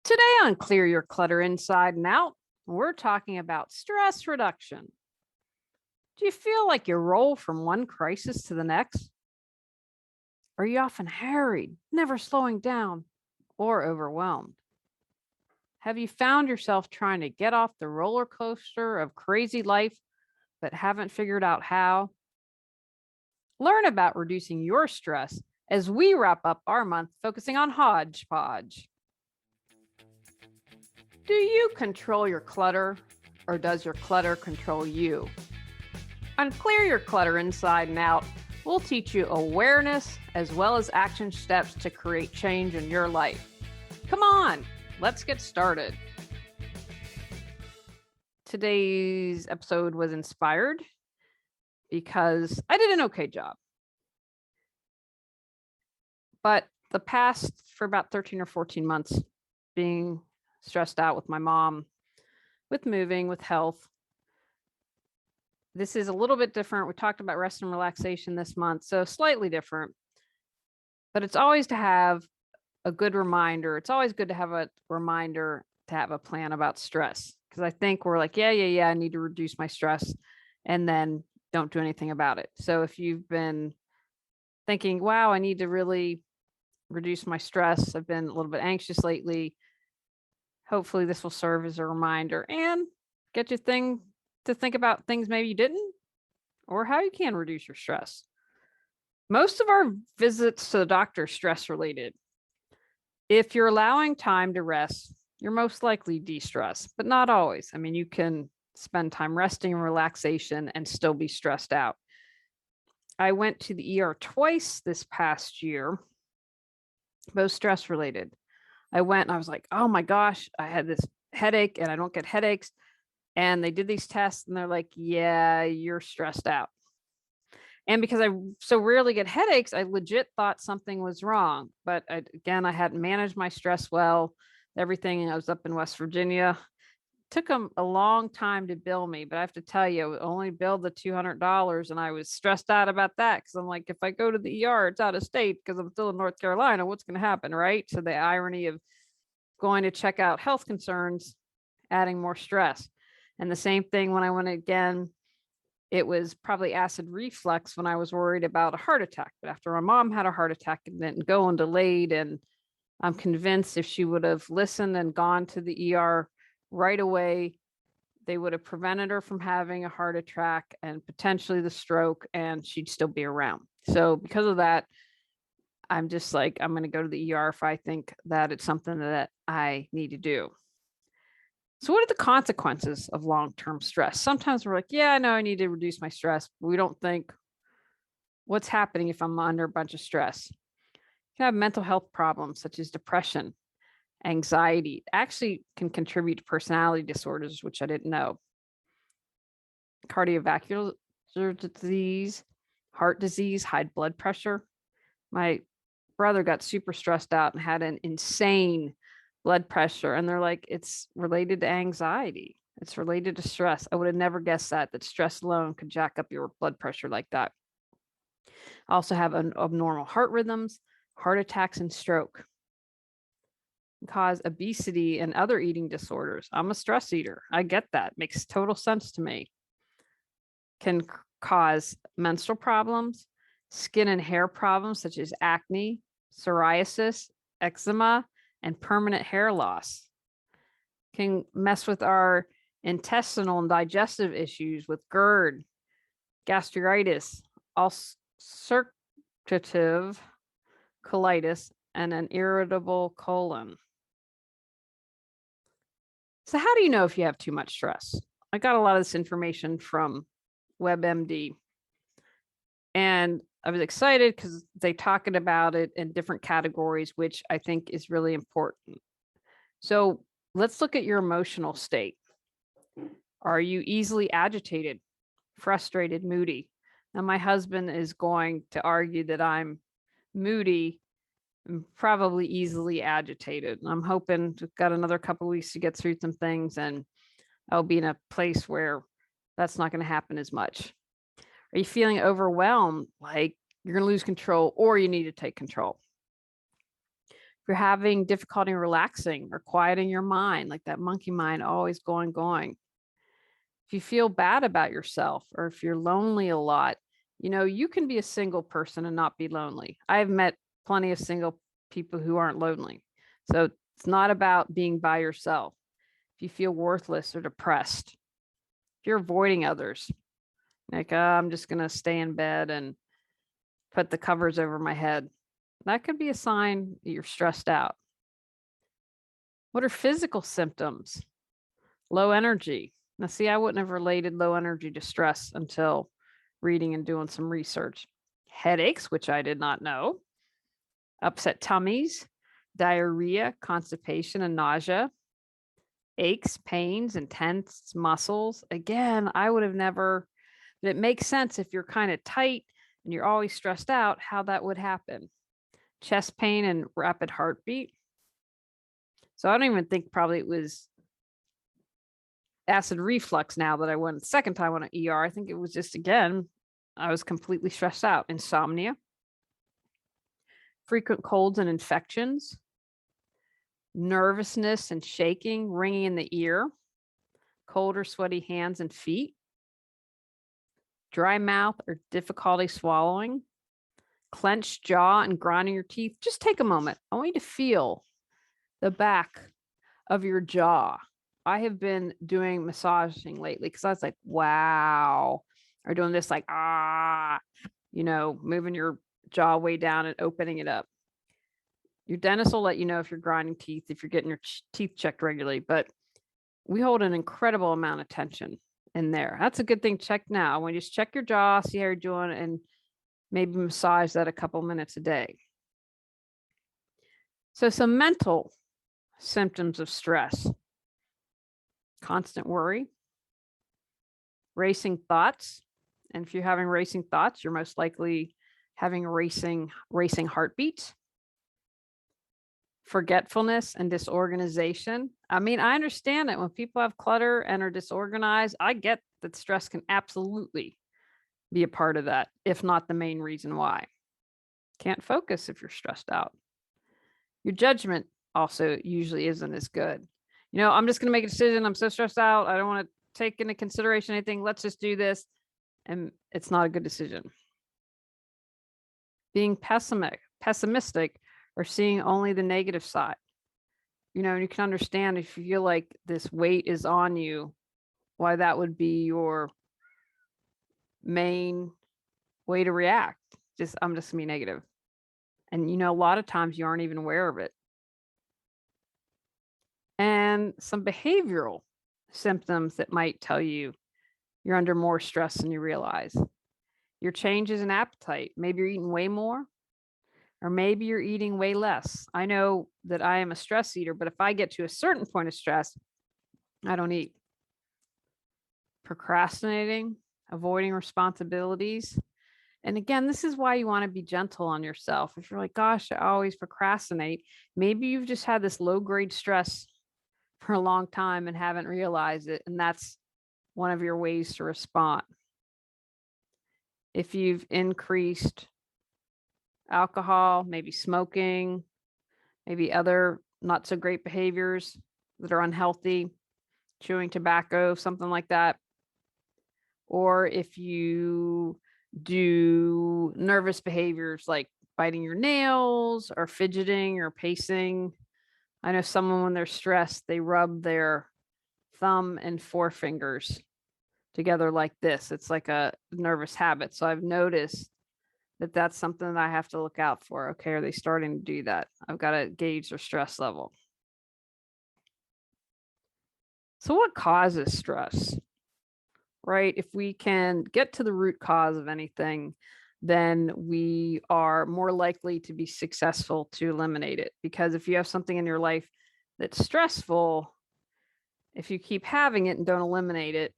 Today on Clear Your Clutter Inside and Out, we're talking about stress reduction. Do you feel like you roll from one crisis to the next? Are you often harried, never slowing down, or overwhelmed? Have you found yourself trying to get off the roller coaster of crazy life but haven't figured out how? Learn about reducing your stress as we wrap up our month focusing on hodgepodge. Do you control your clutter, or does your clutter control you? On Clear Your Clutter Inside and Out, we'll teach you awareness as well as action steps to create change in your life. Come on, let's get started. Today's episode was inspired because I did an okay job. But the past, for about 13 or 14 months, being stressed out with my mom, with moving, with health. This is a little bit different. We talked about rest and relaxation this month, so slightly different. But it's always to have a good reminder. It's always good to have a reminder to have a plan about stress. Because I think we're like, yeah, I need to reduce my stress, and then don't do anything about it. So if you've been thinking, wow, I need to really reduce my stress, I've been a little bit anxious lately, hopefully this will serve as a reminder and get you to think about things maybe you didn't, or how you can reduce your stress. Most of our visits to the doctor are stress related. If you're allowing time to rest, you're most likely de-stress, but not always. I mean, you can spend time resting and relaxation and still be stressed out. I went to the ER twice this past year, both stress related. I went and I was like, oh my gosh, I had this headache and I don't get headaches. And they did these tests and they're like, yeah, you're stressed out. And because I so rarely get headaches, I legit thought something was wrong. But I hadn't managed my stress well. Everything, I was up in West Virginia. Took them a long time to bill me, but I have to tell you, I only billed the $200, and I was stressed out about that because I'm like, if I go to the ER, it's out of state because I'm still in North Carolina. What's going to happen, right? So the irony of going to check out health concerns, adding more stress. And the same thing when I went again, it was probably acid reflux when I was worried about a heart attack. But after my mom had a heart attack and didn't go and delayed, and I'm convinced if she would have listened and gone to the ER right away, they would have prevented her from having a heart attack and potentially the stroke, and she'd still be around. So because of that, I'm just like, I'm going to go to the ER if I think that it's something that I need to do. So what are the consequences of long-term stress? Sometimes we're like, yeah, I know I need to reduce my stress, but we don't think what's happening if I'm under a bunch of stress. You can have mental health problems such as depression, anxiety. Actually can contribute to personality disorders, which I didn't know. Cardiovascular disease, heart disease, high blood pressure. My brother got super stressed out and had an insane blood pressure, and they're like, it's related to anxiety. It's related to stress. I would have never guessed that stress alone could jack up your blood pressure like that. I also have abnormal heart rhythms, heart attacks, and stroke. Cause obesity and other eating disorders. I'm a stress eater. I get that. Makes total sense to me. Can cause menstrual problems, skin and hair problems such as acne, psoriasis, eczema, and permanent hair loss. Can mess with our intestinal and digestive issues with GERD, gastritis, ulcerative colitis, and an irritable colon. So how do you know if you have too much stress? I got a lot of this information from WebMD, and I was excited because they talking about it in different categories, which I think is really important. So let's look at your emotional state. Are you easily agitated, frustrated, moody? Now, my husband is going to argue that I'm moody, probably easily agitated. I'm hoping we've got another couple of weeks to get through some things, and I'll be in a place where that's not going to happen as much. Are you feeling overwhelmed, like you're going to lose control, or you need to take control? If you're having difficulty relaxing or quieting your mind, like that monkey mind always going. If you feel bad about yourself or if you're lonely a lot, you can be a single person and not be lonely. I've met plenty of single people who aren't lonely. So it's not about being by yourself. If you feel worthless or depressed, if you're avoiding others, like, I'm just going to stay in bed and put the covers over my head, that could be a sign that you're stressed out. What are physical symptoms? Low energy. Now, see, I wouldn't have related low energy to stress until reading and doing some research. Headaches, which I did not know. Upset tummies, diarrhea, constipation, and nausea. Aches, pains, and tense muscles. Again, I would have never, but it makes sense if you're kind of tight and you're always stressed out, how that would happen. Chest pain and rapid heartbeat. So I don't even think probably it was acid reflux now that I went the second time on an ER. I think it was just, again, I was completely stressed out. Insomnia, frequent colds and infections, nervousness and shaking, ringing in the ear, cold or sweaty hands and feet, dry mouth or difficulty swallowing, clenched jaw and grinding your teeth. Just take a moment. I want you to feel the back of your jaw. I have been doing massaging lately because I was like, wow, or doing this like, moving your jaw way down and opening it up. Your dentist will let you know if you're grinding teeth, if you're getting your teeth checked regularly, but we hold an incredible amount of tension in there. That's a good thing to check now. When you just check your jaw, see how you're doing, and maybe massage that a couple minutes a day. So some mental symptoms of stress: constant worry, racing thoughts. And if you're having racing thoughts, you're most likely having racing heartbeats, forgetfulness and disorganization. I mean, I understand that when people have clutter and are disorganized, I get that stress can absolutely be a part of that, if not the main reason why. Can't focus if you're stressed out. Your judgment also usually isn't as good. I'm just going to make a decision. I'm so stressed out. I don't want to take into consideration anything. Let's just do this. And it's not a good decision. Being pessimistic or seeing only the negative side. You can understand if you feel like this weight is on you, why that would be your main way to react. I'm just gonna be negative. And a lot of times you aren't even aware of it. And some behavioral symptoms that might tell you you're under more stress than you realize. Your changes in appetite. Maybe you're eating way more, or maybe you're eating way less. I know that I am a stress eater, but if I get to a certain point of stress, I don't eat. Procrastinating, avoiding responsibilities. And again, this is why you want to be gentle on yourself. If you're like, gosh, I always procrastinate, maybe you've just had this low grade stress for a long time and haven't realized it. And that's one of your ways to respond. If you've increased alcohol, maybe smoking, maybe other not so great behaviors that are unhealthy, chewing tobacco, something like that. Or if you do nervous behaviors like biting your nails or fidgeting or pacing. I know someone, when they're stressed, they rub their thumb and forefingers together like this. It's like a nervous habit. So I've noticed that that's something that I have to look out for. Okay, are they starting to do that? I've got to gauge their stress level. So what causes stress? Right? If we can get to the root cause of anything, then we are more likely to be successful to eliminate it. Because if you have something in your life that's stressful, if you keep having it and don't eliminate it,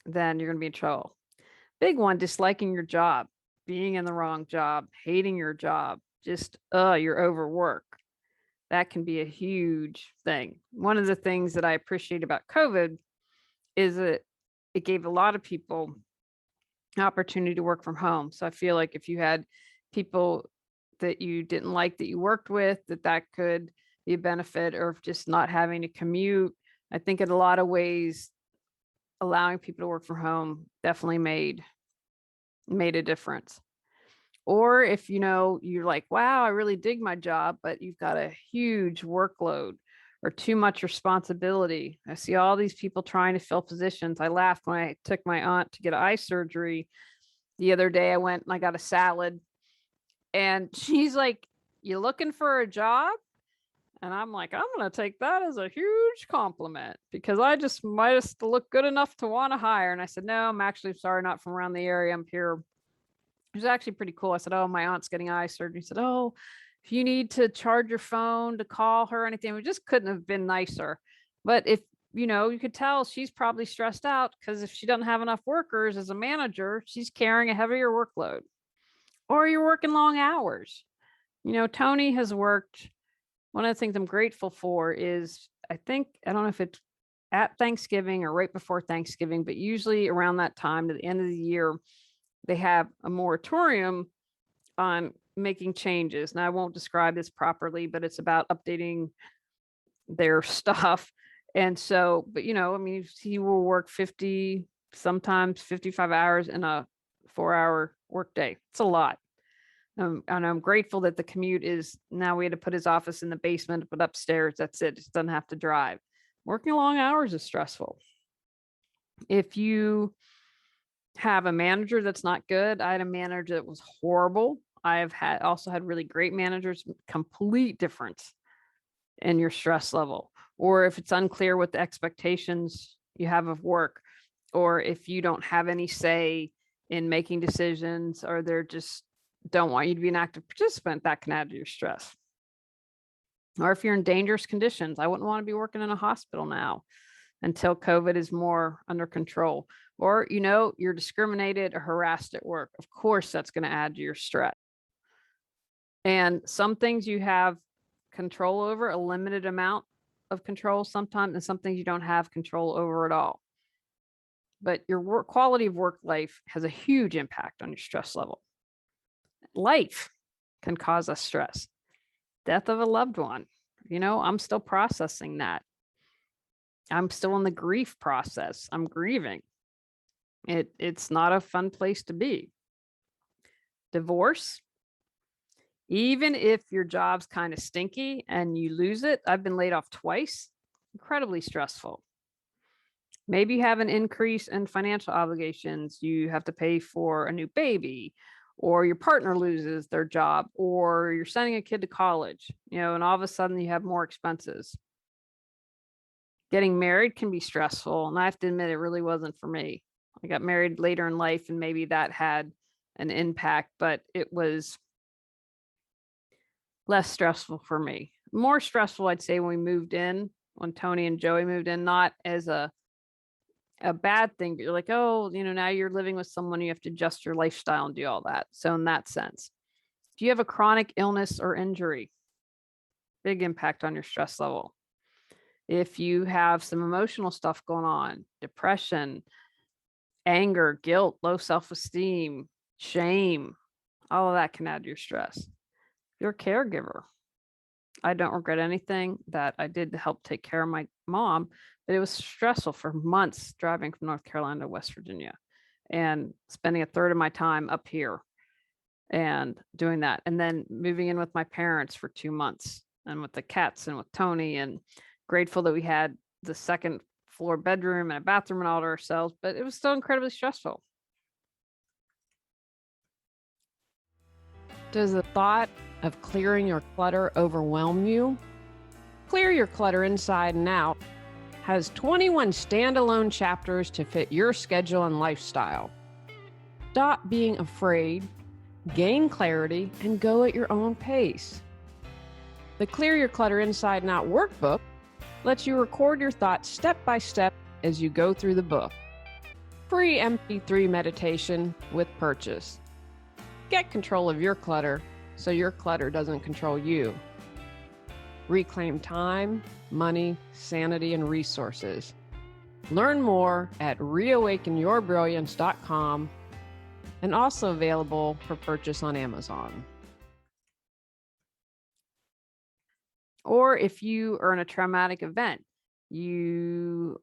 then you're going to be in trouble. Big one: disliking your job, being in the wrong job, hating your job, just, you're overworked. That can be a huge thing. One of the things that I appreciate about COVID is that it gave a lot of people an opportunity to work from home. So I feel like if you had people that you didn't like that you worked with, that could be a benefit, or if just not having to commute. I think in a lot of ways, allowing people to work from home definitely made a difference. Or if you're like, wow, I really dig my job, but you've got a huge workload or too much responsibility. I see all these people trying to fill positions. I laughed when I took my aunt to get eye surgery the other day. I went and I got a salad, and she's like, "You looking for a job?" And I'm like, I'm going to take that as a huge compliment, because I just might look good enough to want to hire. And I said, no, I'm actually sorry, not from around the area. I'm here. It was actually pretty cool. I said, oh, my aunt's getting eye surgery. He said, oh, if you need to charge your phone to call her or anything, we just couldn't have been nicer. But if you could tell she's probably stressed out, because if she doesn't have enough workers as a manager, she's carrying a heavier workload, or you're working long hours. Tony has worked. One of the things I'm grateful for is, I don't know if it's at Thanksgiving or right before Thanksgiving, but usually around that time to the end of the year, they have a moratorium on making changes. Now, I won't describe this properly, but it's about updating their stuff. And so, but he will work 50, sometimes 55 hours in a 4-hour workday. It's a lot. And I'm grateful that the commute is now, we had to put his office in the basement, but upstairs, that's it. It doesn't have to drive. Working long hours is stressful. If you have a manager that's not good, I had a manager that was horrible. I have also had really great managers. Complete difference in your stress level, or if it's unclear what the expectations you have of work, or if you don't have any say in making decisions, or they're just don't want you to be an active participant, that can add to your stress. Or if you're in dangerous conditions, I wouldn't want to be working in a hospital now until COVID is more under control. Or, you're discriminated or harassed at work. Of course, that's going to add to your stress. And some things you have control over, a limited amount of control sometimes, and some things you don't have control over at all. But your quality of work life has a huge impact on your stress level. Life can cause us stress. Death of a loved one. I'm still processing that. I'm still in the grief process. I'm grieving. It's not a fun place to be. Divorce. Even if your job's kind of stinky and you lose it, I've been laid off twice. Incredibly stressful. Maybe you have an increase in financial obligations. You have to pay for a new baby, or your partner loses their job, or you're sending a kid to college, and all of a sudden you have more expenses. Getting married can be stressful. And I have to admit, it really wasn't for me. I got married later in life, and maybe that had an impact, but it was less stressful for me. More stressful, I'd say, when Tony and Joey moved in, not as a bad thing, but you're like, oh, now you're living with someone, you have to adjust your lifestyle and do all that. So in that sense, do you have a chronic illness or injury? Big impact on your stress level. If you have some emotional stuff going on, depression, anger, guilt, low self-esteem, shame, all of that can add to your stress. You're a caregiver. I don't regret anything that I did to help take care of my mom, but it was stressful for months driving from North Carolina to West Virginia and spending a third of my time up here and doing that. And then moving in with my parents for 2 months, and with the cats and with Tony, and grateful that we had the second floor bedroom and a bathroom and all to ourselves, but it was still incredibly stressful. Does the thought of clearing your clutter overwhelm you? Clear Your Clutter Inside and Out has 21 standalone chapters to fit your schedule and lifestyle. Stop being afraid, gain clarity, and go at your own pace. The Clear Your Clutter Inside and Out workbook lets you record your thoughts step by step as you go through the book. Free MP3 meditation with purchase. Get control of your clutter so your clutter doesn't control you. Reclaim time, money, sanity, and resources. Learn more at reawakenyourbrilliance.com, and also available for purchase on Amazon. Or if you are in a traumatic event, you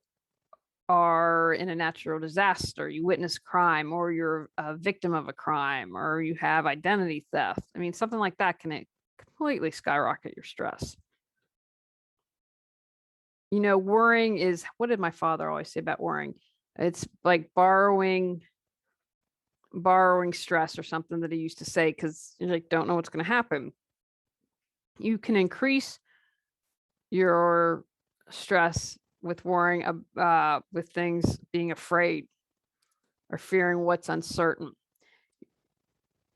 are in a natural disaster, you witness crime, or you're a victim of a crime, or you have identity theft. I mean, something like that can completely skyrocket your stress. Worrying is, what did my father always say about worrying? It's like borrowing stress or something that he used to say, because you don't know what's going to happen. You can increase your stress with worrying, with things, being afraid or fearing what's uncertain.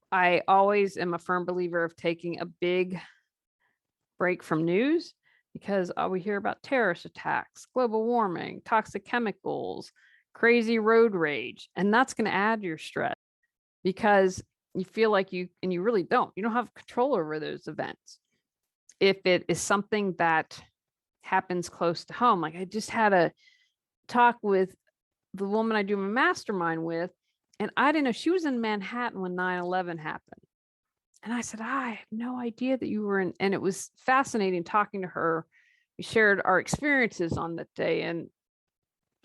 I always am a firm believer of taking a big break from news, because we hear about terrorist attacks, global warming, toxic chemicals, crazy road rage, and that's going to add to your stress, because you feel like you really don't have control over those events. If it is something that happens close to home, like I just had a talk with the woman I do my mastermind with, and I didn't know she was in Manhattan when 9/11 happened. And I said, I had no idea that you were in. And it was fascinating talking to her. We shared our experiences on that day. And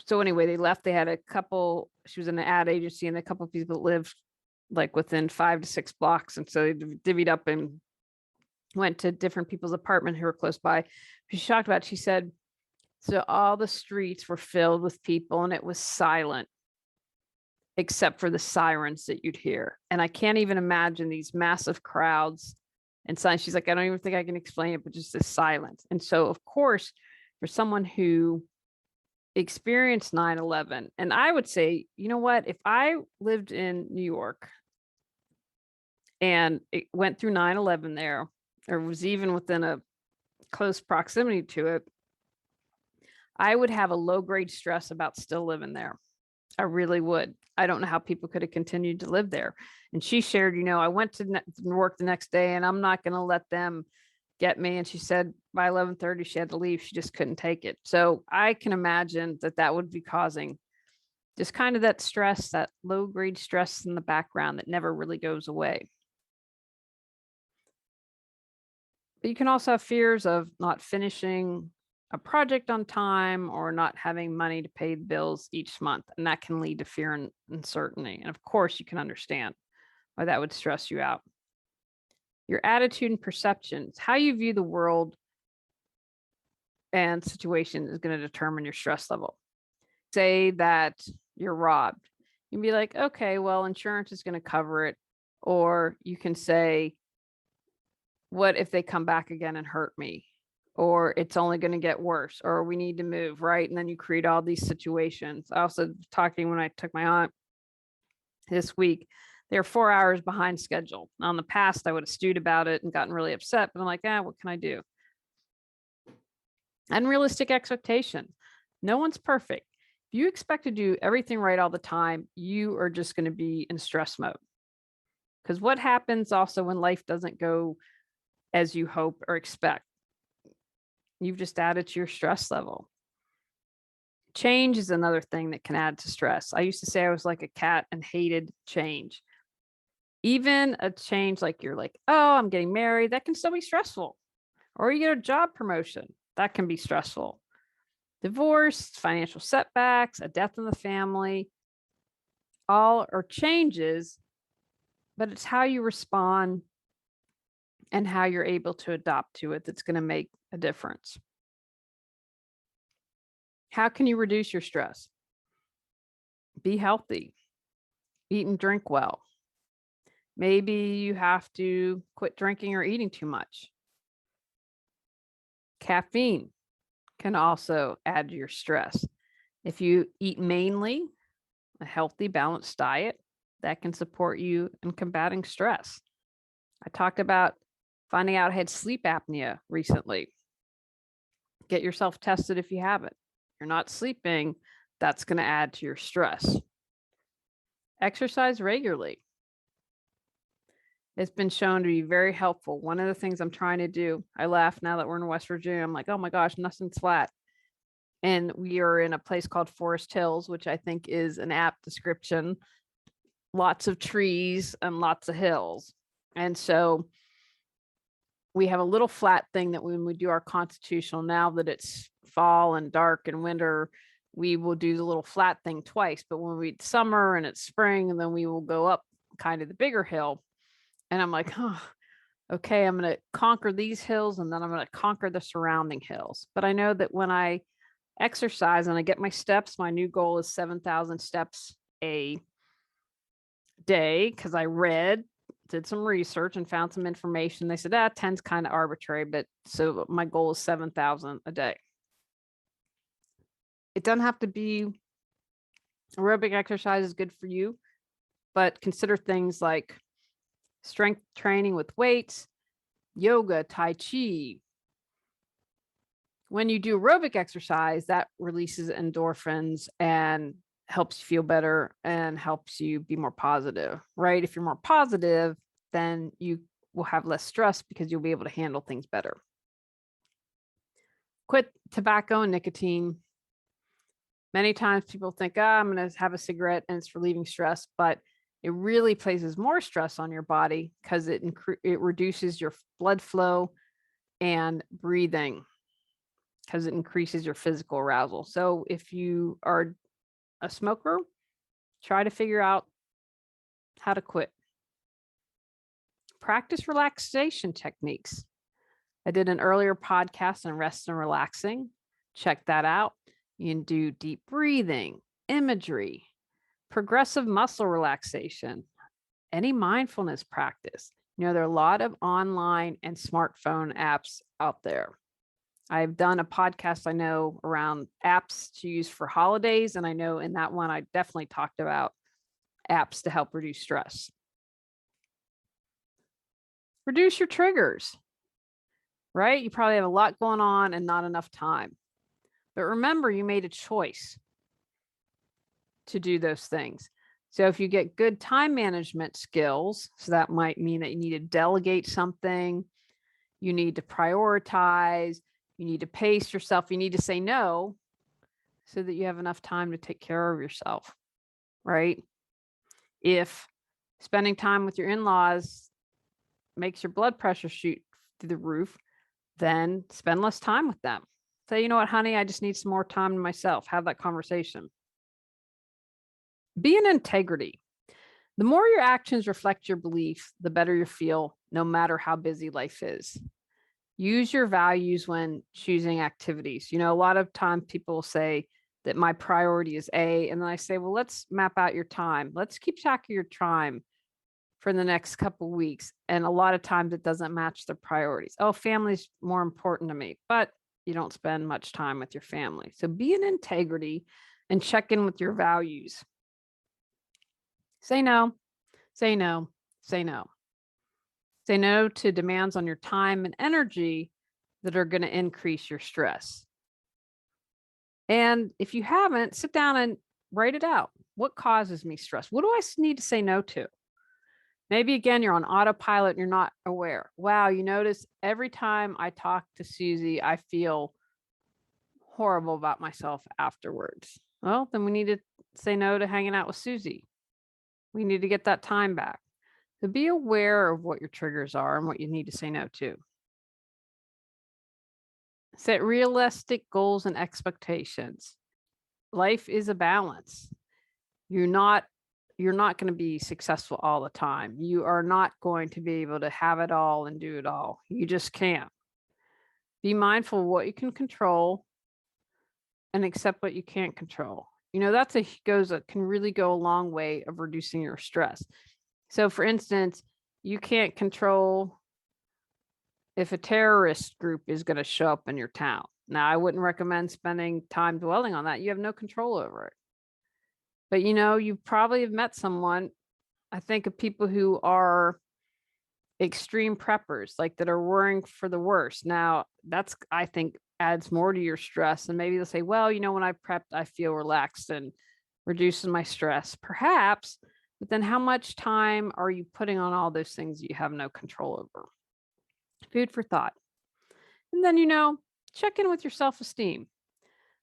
so anyway, they left. They had a couple, she was in an ad agency, and a couple of people that lived like within 5 to 6 blocks. And so they divvied up and went to different people's apartment who were close by. She talked about, she said, so all the streets were filled with people and it was silent, except for the sirens that you'd hear. And I can't even imagine these massive crowds and signs. She's like, I don't even think I can explain it, but just the silence. And so, of course, for someone who experienced 9/11, and I would say, you know what, if I lived in New York and it went through 9/11 there, or was even within a close proximity to it, I would have a low grade stress about still living there. I really would. I don't know how people could have continued to live there. And she shared, I went to work the next day, and I'm not going to let them get me. And she said by 11:30 she had to leave. She just couldn't take it. So I can imagine that would be causing just kind of that stress, that low grade stress in the background that never really goes away. But you can also have fears of not finishing a project on time, or not having money to pay the bills each month. And that can lead to fear and uncertainty. And of course, you can understand why that would stress you out. Your attitude and perceptions, how you view the world and situation, is going to determine your stress level. Say that you're robbed. You can be like, okay, well, insurance is going to cover it. Or you can say, what if they come back again and hurt me? Or it's only going to get worse, or we need to move, right? And then you create all these situations. I also talking when I took my aunt this week, they're 4 hours behind schedule. Now, in the past, I would have stewed about it and gotten really upset, but I'm like, what can I do? Unrealistic expectations. No one's perfect. If you expect to do everything right all the time, you are just going to be in stress mode. Because what happens also when life doesn't go as you hope or expect? You've just added to your stress level. Change is another thing that can add to stress. I used to say I was like a cat and hated change. Even a change like you're like, oh, I'm getting married, that can still be stressful. Or you get a job promotion, that can be stressful. Divorce, financial setbacks, a death in the family, all are changes, but it's how you respond and how you're able to adapt to it that's going to make a difference. How can you reduce your stress? Be healthy. Eat and drink well. Maybe you have to quit drinking or eating too much. Caffeine can also add to your stress. If you eat mainly a healthy, balanced diet, that can support you in combating stress. I talked about finding out I had sleep apnea recently. Get yourself tested if you have it. You're not sleeping, that's going to add to your stress. Exercise regularly. It's been shown to be very helpful. One of the things I'm trying to do, I laugh now that we're in West Virginia. I'm like, oh my gosh, nothing's flat. And we are in a place called Forest Hills, which I think is an apt description. Lots of trees and lots of hills. And so we have a little flat thing that when we do our constitutional, now that it's fall and dark and winter, we will do the little flat thing twice. But when we summer and it's spring, and then we will go up kind of the bigger hill. And I'm like, oh, okay, I'm going to conquer these hills and then I'm going to conquer the surrounding hills. But I know that when I exercise and I get my steps, my new goal is 7,000 steps a day, because I did some research and found some information. They said, 10's kind of arbitrary, but so my goal is 7,000 a day. It doesn't have to be aerobic exercise is good for you, but consider things like strength training with weights, yoga, tai chi. When you do aerobic exercise, that releases endorphins and helps you feel better and helps you be more positive, right? If you're more positive, then you will have less stress because you'll be able to handle things better. Quit tobacco and nicotine. Many times people think, I'm going to have a cigarette and it's relieving stress, but it really places more stress on your body because it reduces your blood flow and breathing, because it increases your physical arousal. So if you are a smoker, try to figure out how to quit. Practice relaxation techniques. I did an earlier podcast on rest and relaxing. Check that out. You can do deep breathing, imagery, progressive muscle relaxation, any mindfulness practice. There are a lot of online and smartphone apps out there. I've done a podcast, I know, around apps to use for holidays. And I know in that one, I definitely talked about apps to help reduce stress. Reduce your triggers, right? You probably have a lot going on and not enough time. But remember, you made a choice to do those things. So if you get good time management skills, so that might mean that you need to delegate something, you need to prioritize, you need to pace yourself, you need to say no so that you have enough time to take care of yourself, right? If spending time with your in-laws makes your blood pressure shoot through the roof, then spend less time with them. Say, you know what, honey, I just need some more time to myself. Have that conversation. Be in integrity. The more your actions reflect your belief, the better you feel, no matter how busy life is. Use your values when choosing activities. A lot of times people will say that my priority is A, and then I say, well, let's map out your time. Let's keep track of your time for the next couple of weeks. And a lot of times it doesn't match their priorities. Oh, family's more important to me, but you don't spend much time with your family. So be in integrity and check in with your values. Say no, say no, say no. Say no to demands on your time and energy that are going to increase your stress. And if you haven't, sit down and write it out. What causes me stress? What do I need to say no to? Maybe again, you're on autopilot and you're not aware. Wow, you notice every time I talk to Susie, I feel horrible about myself afterwards. Well, then we need to say no to hanging out with Susie. We need to get that time back. So be aware of what your triggers are and what you need to say no to. Set realistic goals and expectations. Life is a balance. You're not going to be successful all the time. You are not going to be able to have it all and do it all. You just can't. Be mindful of what you can control and accept what you can't control. Can really go a long way of reducing your stress. So for instance, you can't control if a terrorist group is going to show up in your town. Now, I wouldn't recommend spending time dwelling on that. You have no control over it. But you probably have met someone. I think of people who are extreme preppers, like that are worrying for the worst. Now, that's, I think, adds more to your stress. And maybe they'll say, well, when I prepped, I feel relaxed and reduces my stress. Perhaps, but then how much time are you putting on all those things that you have no control over? Food for thought. And then, check in with your self-esteem.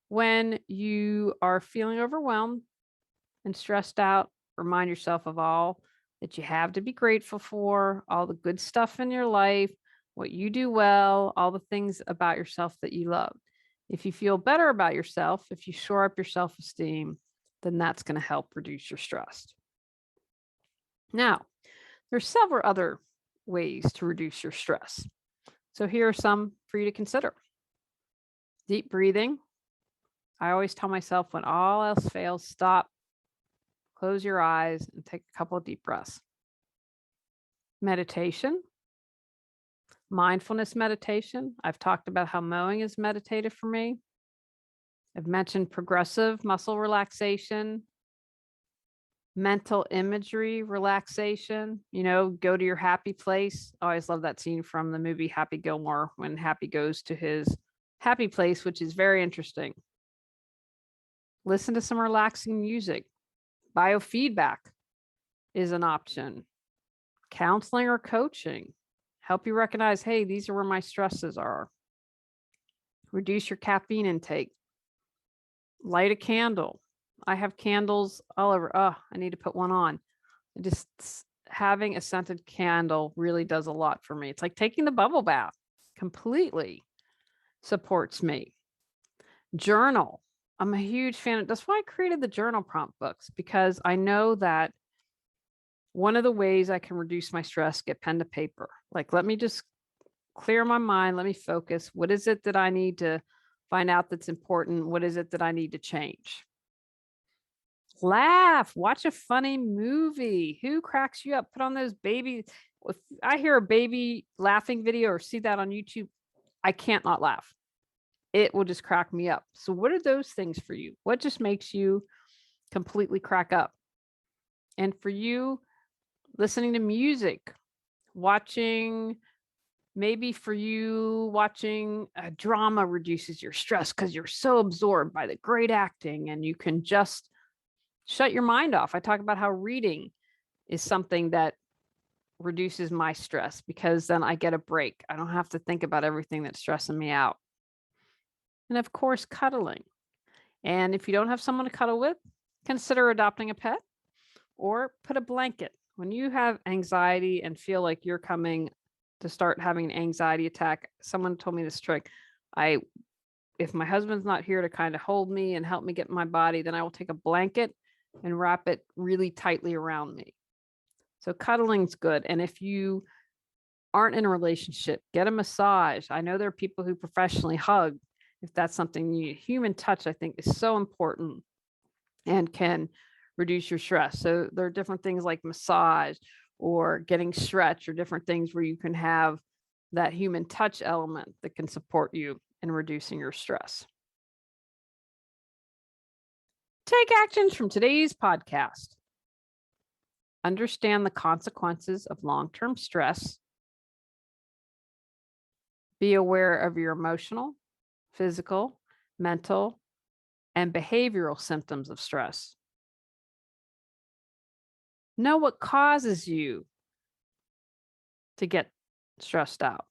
When you are feeling overwhelmed and stressed out, remind yourself of all that you have to be grateful for, all the good stuff in your life, what you do well, all the things about yourself that you love. If you feel better about yourself, if you shore up your self-esteem, then that's going to help reduce your stress. Now, there's several other ways to reduce your stress. So here are some for you to consider. Deep breathing. I always tell myself when all else fails, stop, close your eyes, and take a couple of deep breaths. Meditation. Mindfulness meditation. I've talked about how mowing is meditative for me. I've mentioned progressive muscle relaxation, mental imagery relaxation, go to your happy place. I always love that scene from the movie Happy Gilmore when Happy goes to his happy place, which is very interesting. Listen to some relaxing music. Biofeedback is an option. Counseling or coaching. Help you recognize, hey, these are where my stresses are. Reduce your caffeine intake. Light a candle. I have candles all over. Oh, I need to put one on. Just having a scented candle really does a lot for me. It's like taking the bubble bath. Completely supports me. Journal. I'm a huge fan. That's why I created the journal prompt books, because I know that one of the ways I can reduce my stress, get pen to paper. Like, let me just clear my mind. Let me focus. What is it that I need to find out that's important? What is it that I need to change? Laugh. Watch a funny movie. Who cracks you up? Put on those baby. If I hear a baby laughing video or see that on YouTube, I can't not laugh. It will just crack me up. So what are those things for you? What just makes you completely crack up? And for you, listening to music, maybe for you, watching a drama reduces your stress because you're so absorbed by the great acting and you can just shut your mind off. I talk about how reading is something that reduces my stress because then I get a break. I don't have to think about everything that's stressing me out. And of course, cuddling. And if you don't have someone to cuddle with, consider adopting a pet or put a blanket. When you have anxiety and feel like you're coming to start having an anxiety attack, someone told me this trick. If my husband's not here to kind of hold me and help me get in my body, then I will take a blanket and wrap it really tightly around me. So cuddling's good. And if you aren't in a relationship, get a massage. I know there are people who professionally hug. If that's something you need, human touch, I think, is so important and can reduce your stress. So there are different things like massage or getting stretch or different things where you can have that human touch element that can support you in reducing your stress. Take actions from today's podcast. Understand the consequences of long-term stress. Be aware of your emotional, physical, mental, and behavioral symptoms of stress. Know what causes you to get stressed out.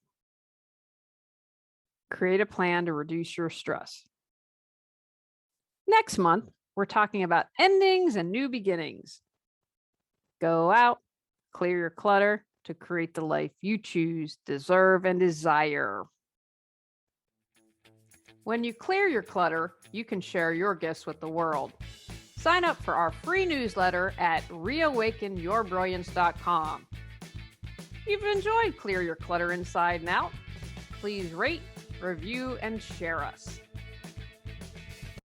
Create a plan to reduce your stress. Next month, we're talking about endings and new beginnings. Go out, clear your clutter to create the life you choose, deserve, and desire. When you clear your clutter, you can share your gifts with the world. Sign up for our free newsletter at reawakenyourbrilliance.com. If you've enjoyed Clear Your Clutter Inside and Out, please rate, review, and share us.